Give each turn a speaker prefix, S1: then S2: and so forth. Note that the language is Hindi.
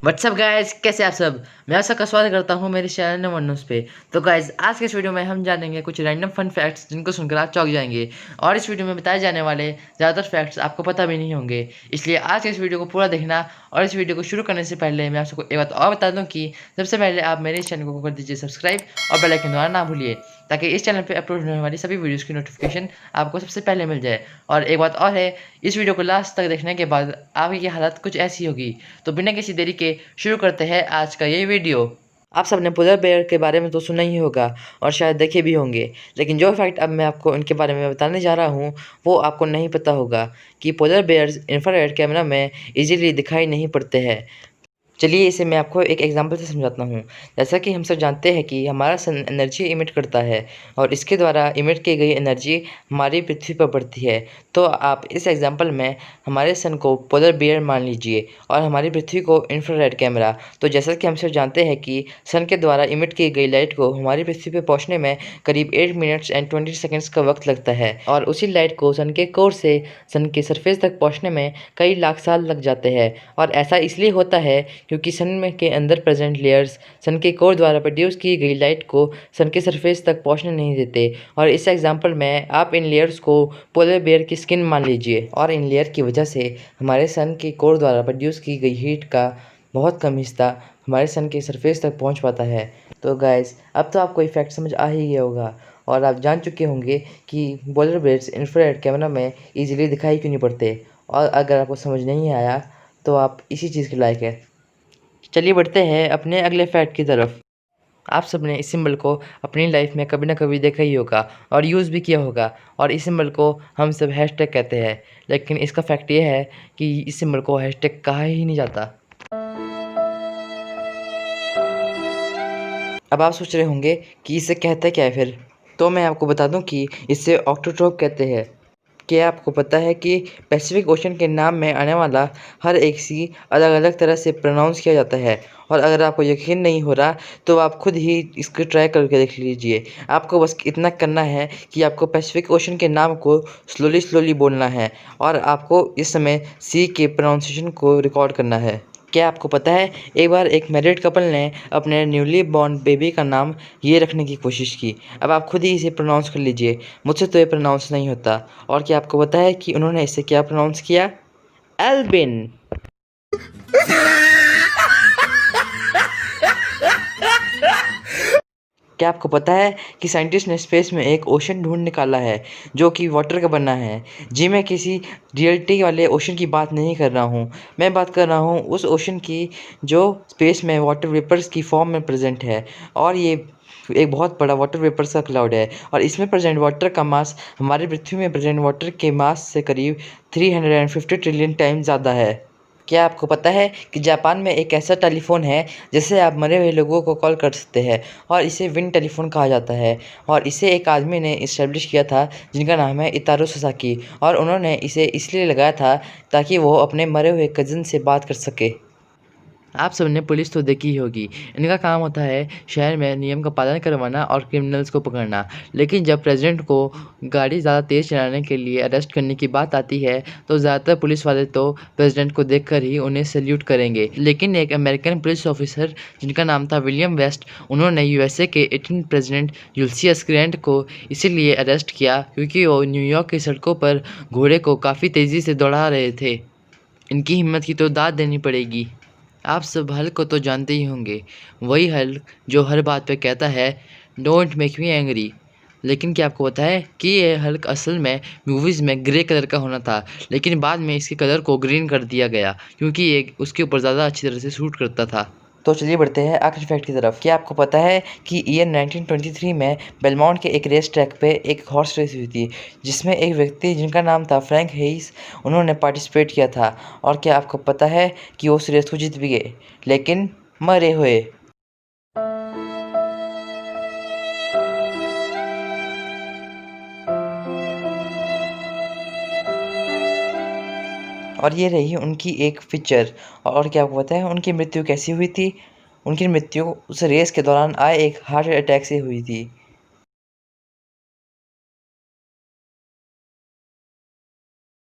S1: व्हाट्सअप गाइस, कैसे आप सब। मैं आप सबका स्वागत करता हूं मेरे चैनल नंबर न्यूज़ पे। तो गाइस, आज के इस वीडियो में हम जानेंगे कुछ रैंडम फन फैक्ट्स जिनको सुनकर आप चौंक जाएंगे। और इस वीडियो में बताए जाने वाले ज़्यादातर फैक्ट्स आपको पता भी नहीं होंगे, इसलिए आज के इस वीडियो को पूरा देखना। और इस वीडियो को शुरू करने से पहले मैं आप सबको एक बात और बता दूँ कि सबसे पहले आप मेरे इस चैनल को कर दीजिए सब्सक्राइब और बेल आइकन दबाना ना भूलिए, ताकि इस चैनल पर अपलोड होने वाली सभी वीडियोज़ की नोटिफिकेशन आपको सबसे पहले मिल जाए। और एक बात और है, इस वीडियो को लास्ट तक देखने के बाद आपकी हालत कुछ ऐसी होगी। तो बिना किसी देरी के शुरू करते हैं आज का ये वीडियो। आप सबने पोलर बेयर के बारे में तो सुना ही होगा और शायद देखे भी होंगे, लेकिन जो फैक्ट अब मैं आपको इनके बारे में बताने जा रहा हूँ वो आपको नहीं पता होगा कि पोलर बेयर्स इंफ्रारेड कैमरा में इजीली दिखाई नहीं पड़ते हैं। चलिए इसे मैं आपको एक एग्जांपल से समझाता हूँ। जैसा कि हम सब जानते हैं कि हमारा सन एनर्जी इमिट करता है और इसके द्वारा इमिट की गई एनर्जी हमारी पृथ्वी पर पड़ती है। तो आप इस एग्जांपल में हमारे सन को पोलर बियर मान लीजिए और हमारी पृथ्वी को इंफ्रारेड कैमरा। तो जैसा कि हम सब जानते हैं कि सन के द्वारा इमिट की गई लाइट को हमारी पृथ्वी पर पहुँचने में करीब 8 मिनट्स एंड 20 सेकेंड्स का वक्त लगता है, और उसी लाइट को सन के कोर से सन के सरफेस तक पहुँचने में कई लाख साल लग जाते हैं। और ऐसा इसलिए होता है क्योंकि सन में के अंदर प्रेजेंट लेयर्स सन के कोर द्वारा प्रोड्यूस की गई लाइट को सन के सरफेस तक पहुंचने नहीं देते। और इस एग्जांपल में आप इन लेयर्स को पोलर बेयर की स्किन मान लीजिए, और इन लेयर की वजह से हमारे सन के कोर द्वारा प्रोड्यूस की गई हीट का बहुत कम हिस्सा हमारे सन के सरफेस तक पहुँच पाता है। तो गाइस, अब तो आपको इफेक्ट समझ आ ही गया होगा और आप जान चुके होंगे कि पोलर बेयर्स इंफ्रारेड कैमरा में ईजिली दिखाई क्यों नहीं पड़ते। और अगर आपको समझ नहीं आया तो आप इसी चीज़ के लायक है। चलिए बढ़ते हैं अपने अगले फैक्ट की तरफ। आप सबने इस सिंबल को अपनी लाइफ में कभी ना कभी देखा ही होगा और यूज़ भी किया होगा, और इस सिंबल को हम सब हैशटैग कहते हैं। लेकिन इसका फैक्ट ये है कि इस सिंबल को हैशटैग कहा ही नहीं जाता। अब आप सोच रहे होंगे कि इसे कहते क्या है फिर। तो मैं आपको बता दूं कि इसे ऑक्टोट्रॉप कहते हैं। क्या आपको पता है कि पैसिफिक ओशन के नाम में आने वाला हर एक सी अलग अलग तरह से प्रोनाउंस किया जाता है। और अगर आपको यकीन नहीं हो रहा तो आप खुद ही इसको ट्राई करके देख लीजिए। आपको बस इतना करना है कि आपको पैसिफिक ओशन के नाम को स्लोली स्लोली बोलना है और आपको इस समय सी के प्रोनाउंसिएशन को रिकॉर्ड करना है। क्या आपको पता है, एक बार एक मैरिड कपल ने अपने न्यूली बॉर्न बेबी का नाम ये रखने की कोशिश की। अब आप खुद ही इसे प्रोनाउंस कर लीजिए, मुझसे तो ये प्रोनाउंस नहीं होता। और क्या आपको पता है कि उन्होंने इसे क्या प्रोनाउंस किया? एल्बिन। क्या आपको पता है कि साइंटिस्ट ने स्पेस में एक ओशन ढूंढ निकाला है जो कि वाटर का बना है। जी, मैं किसी रियलिटी वाले ओशन की बात नहीं कर रहा हूँ, मैं बात कर रहा हूँ उस ओशन की जो स्पेस में वाटर वेपर्स की फॉर्म में प्रेजेंट है। और ये एक बहुत बड़ा वाटर वेपर्स का क्लाउड है, और इसमें प्रेजेंट वाटर का मास हमारी पृथ्वी में प्रेजेंट वाटर के मास से करीब 350 ट्रिलियन टाइम ज़्यादा है। क्या आपको पता है कि जापान में एक ऐसा टेलीफोन है जिससे आप मरे हुए लोगों को कॉल कर सकते हैं, और इसे विंड टेलीफोन कहा जाता है। और इसे एक आदमी ने इस्टेब्लिश किया था जिनका नाम है इतारो सासाकी, और उन्होंने इसे इसलिए लगाया था ताकि वो अपने मरे हुए कज़न से बात कर सके। आप सबने पुलिस तो देखी ही होगी। इनका काम होता है शहर में नियम का पालन करवाना और क्रिमिनल्स को पकड़ना। लेकिन जब प्रेसिडेंट को गाड़ी ज़्यादा तेज़ चलाने के लिए अरेस्ट करने की बात आती है तो ज़्यादातर पुलिस वाले तो प्रेसिडेंट को देखकर ही उन्हें सैल्यूट करेंगे। लेकिन एक अमेरिकन पुलिस ऑफिसर जिनका नाम था विलियम वेस्ट, उन्होंने यूएसए के 18 प्रेसिडेंट यूलियस ग्रैंट को इसीलिए अरेस्ट किया क्योंकि वो न्यूयॉर्क की सड़कों पर घोड़े को काफ़ी तेज़ी से दौड़ा रहे थे। इनकी हिम्मत की तो दाद देनी पड़ेगी। आप सब हल्क को तो जानते ही होंगे, वही हल्क जो हर बात पे कहता है डोंट मेक मी एंग्री। लेकिन क्या आपको पता है कि ये हल्क असल में मूवीज़ में ग्रे कलर का होना था, लेकिन बाद में इसके कलर को ग्रीन कर दिया गया क्योंकि ये उसके ऊपर ज़्यादा अच्छी तरह से सूट करता था। तो चलिए बढ़ते हैं आखिरी फैक्ट की तरफ। क्या आपको पता है कि ईयर 1923 में बेलमाउंट के एक रेस ट्रैक पे एक हॉर्स रेस हुई थी जिसमें एक व्यक्ति जिनका नाम था फ्रैंक हेइस, उन्होंने पार्टिसिपेट किया था। और क्या आपको पता है कि वो उस रेस को जीत भी गए, लेकिन मरे हुए। और ये रही उनकी एक पिक्चर। और क्या आपको पता है उनकी मृत्यु कैसी हुई थी? उनकी मृत्यु उस रेस के दौरान आए एक हार्ट अटैक से हुई थी।